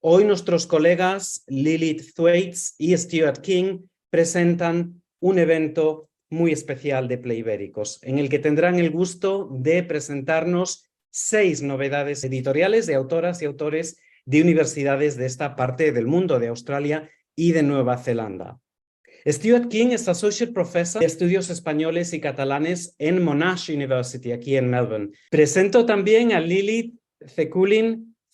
Hoy nuestros colegas Lilith Thwaites y Stuart King presentan un evento muy especial de Playbéricos, en el que tendrán el gusto de presentarnos 6 novedades editoriales de autoras y autores de universidades de esta parte del mundo, de Australia y de Nueva Zelanda. Stuart King es Associate Professor de Estudios Españoles y Catalanes en Monash University, aquí en Melbourne. Presento también a Lilith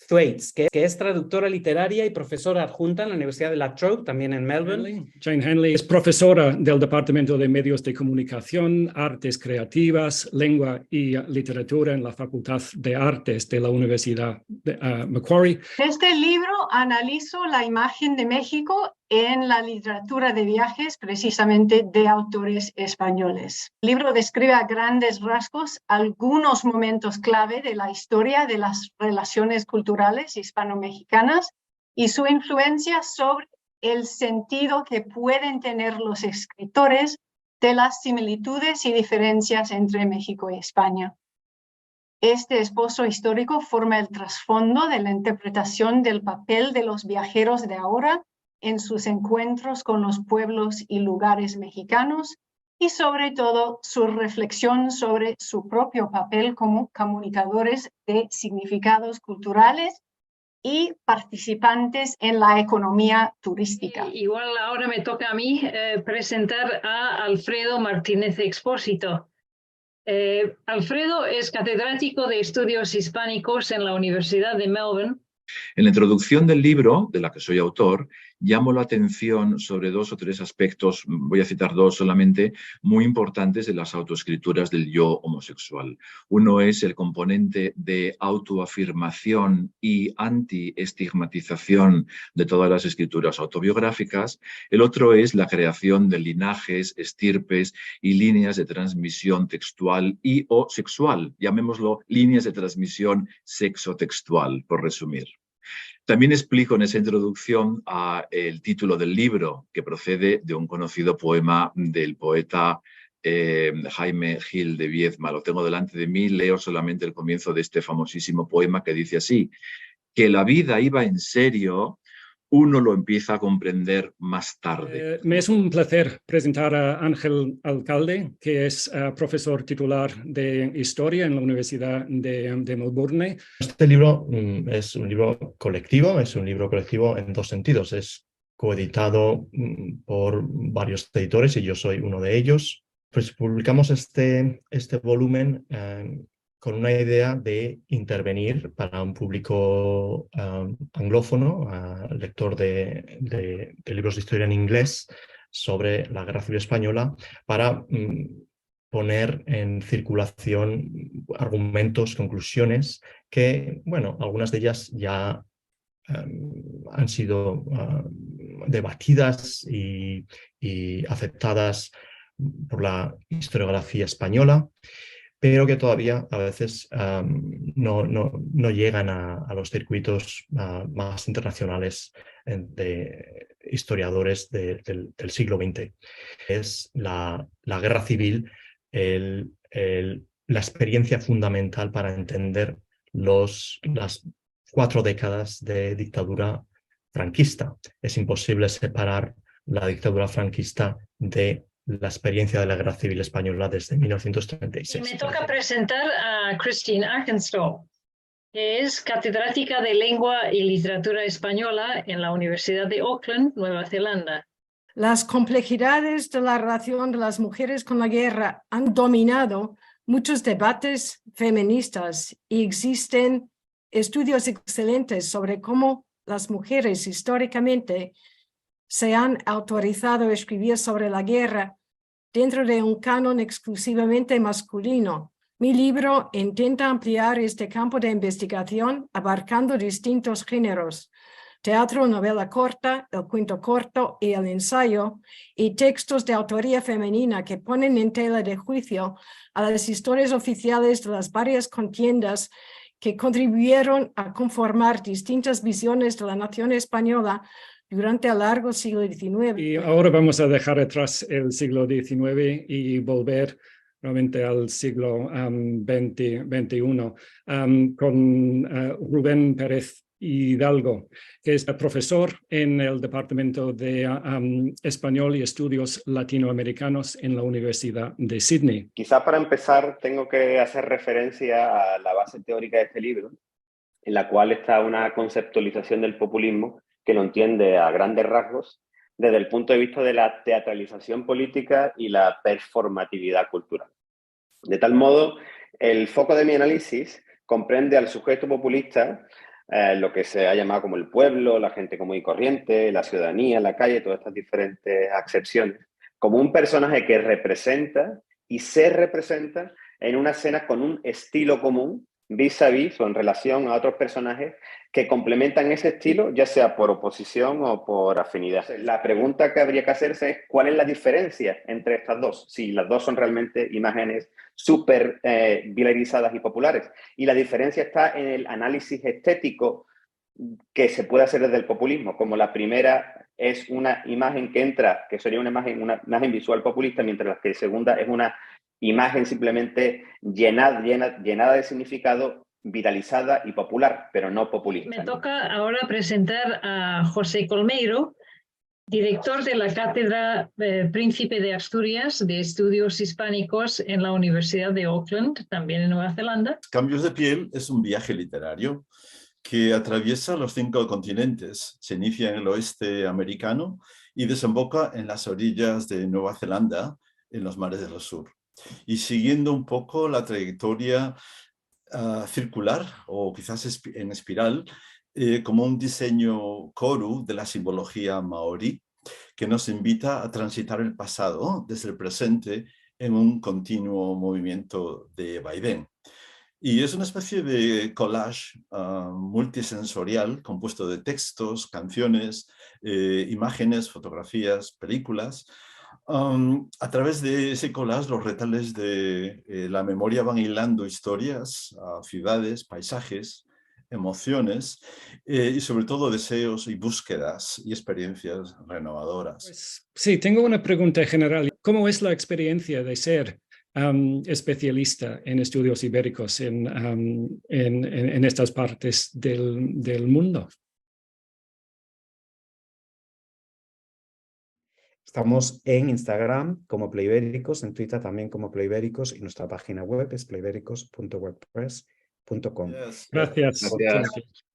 Thwaites, que es traductora literaria y profesora adjunta en la Universidad de La Trobe, también en Melbourne. Jane Henley es profesora del Departamento de Medios de Comunicación, Artes Creativas, Lengua y Literatura en la Facultad de Artes de la Universidad de Macquarie. En este libro analizo la imagen de México en la literatura de viajes, precisamente de autores españoles. El libro describe a grandes rasgos algunos momentos clave de la historia de las relaciones culturales hispano-mexicanas y su influencia sobre el sentido que pueden tener los escritores de las similitudes y diferencias entre México y España. Este esbozo histórico forma el trasfondo de la interpretación del papel de los viajeros de ahora en sus encuentros con los pueblos y lugares mexicanos y sobre todo su reflexión sobre su propio papel como comunicadores de significados culturales y participantes en la economía turística. Igual ahora me toca a mí presentar a Alfredo Martínez Expósito. Alfredo es catedrático de Estudios Hispánicos en la Universidad de Melbourne. En la introducción del libro, de la que soy autor, llamo la atención sobre 2 o 3 aspectos, voy a citar 2 solamente, muy importantes de las autoescrituras del yo homosexual. Uno es el componente de autoafirmación y anti-estigmatización de todas las escrituras autobiográficas. El otro es la creación de linajes, estirpes y líneas de transmisión textual y o sexual. Llamémoslo líneas de transmisión sexotextual, por resumir. También explico en esa introducción el título del libro, que procede de un conocido poema del poeta Jaime Gil de Viedma. Lo tengo delante de mí, leo solamente el comienzo de este famosísimo poema que dice así: que la vida iba en serio, uno lo empieza a comprender más tarde. Me es un placer presentar a Ángel Alcalde, que es profesor titular de Historia en la Universidad de Melbourne. Este libro es un libro colectivo, en 2 sentidos. Es coeditado por varios editores y yo soy uno de ellos. Pues publicamos este volumen con una idea de intervenir para un público anglófono, lector de libros de historia en inglés sobre la Guerra Civil Española, para poner en circulación argumentos, conclusiones que, bueno, algunas de ellas ya han sido debatidas y aceptadas por la historiografía española, pero que todavía a veces no llegan a los circuitos más internacionales de historiadores del siglo XX. Es la guerra civil la experiencia fundamental para entender las 4 décadas de dictadura franquista. Es imposible separar la dictadura franquista de la experiencia de la Guerra Civil Española desde 1936. Y me toca presentar a Christine Arkenstone, que es catedrática de Lengua y Literatura Española en la Universidad de Auckland, Nueva Zelanda. Las complejidades de la relación de las mujeres con la guerra han dominado muchos debates feministas y existen estudios excelentes sobre cómo las mujeres históricamente se han autorizado a escribir sobre la guerra dentro de un canon exclusivamente masculino. Mi libro intenta ampliar este campo de investigación abarcando distintos géneros: teatro, novela corta, el cuento corto y el ensayo, y textos de autoría femenina que ponen en tela de juicio a las historias oficiales de las varias contiendas que contribuyeron a conformar distintas visiones de la nación española durante el largo siglo XIX. Y ahora vamos a dejar atrás el siglo XIX y volver realmente al siglo XXI con Rubén Pérez Hidalgo, que es profesor en el Departamento de Español y Estudios Latinoamericanos en la Universidad de Sydney. Quizás para empezar tengo que hacer referencia a la base teórica de este libro, en la cual está una conceptualización del populismo que lo entiende a grandes rasgos desde el punto de vista de la teatralización política y la performatividad cultural. De tal modo, el foco de mi análisis comprende al sujeto populista, lo que se ha llamado como el pueblo, la gente común y corriente, la ciudadanía, la calle, todas estas diferentes acepciones, como un personaje que representa y se representa en una escena con un estilo común, vis a vis o en relación a otros personajes que complementan ese estilo, ya sea por oposición o por afinidad. La pregunta que habría que hacerse es ¿cuál es la diferencia entre estas dos? Si las dos son realmente imágenes súper viralizadas y populares. Y la diferencia está en el análisis estético que se puede hacer desde el populismo. Como la primera es una imagen que entra, que sería una imagen visual populista, mientras que la segunda es una imagen simplemente llenada de significado, viralizada y popular, pero no populista. Me toca ahora presentar a José Colmeiro, director de la Cátedra Príncipe de Asturias de Estudios Hispánicos en la Universidad de Auckland, también en Nueva Zelanda. Cambios de piel es un viaje literario que atraviesa los 5 continentes. Se inicia en el oeste americano y desemboca en las orillas de Nueva Zelanda, en los mares del sur. Y siguiendo un poco la trayectoria circular o quizás en espiral, como un diseño koru de la simbología maorí, que nos invita a transitar el pasado desde el presente en un continuo movimiento de vaivén. Y es una especie de collage multisensorial compuesto de textos, canciones, imágenes, fotografías, películas. A través de ese collage, los retales de la memoria van hilando historias, ciudades, paisajes, emociones y sobre todo deseos y búsquedas y experiencias renovadoras. Pues, sí, tengo una pregunta general. ¿Cómo es la experiencia de ser especialista en estudios ibéricos en estas partes del mundo? Estamos en Instagram como Playibéricos, en Twitter también como Playibéricos y nuestra página web es playibéricos.wordpress.com. Gracias. Gracias.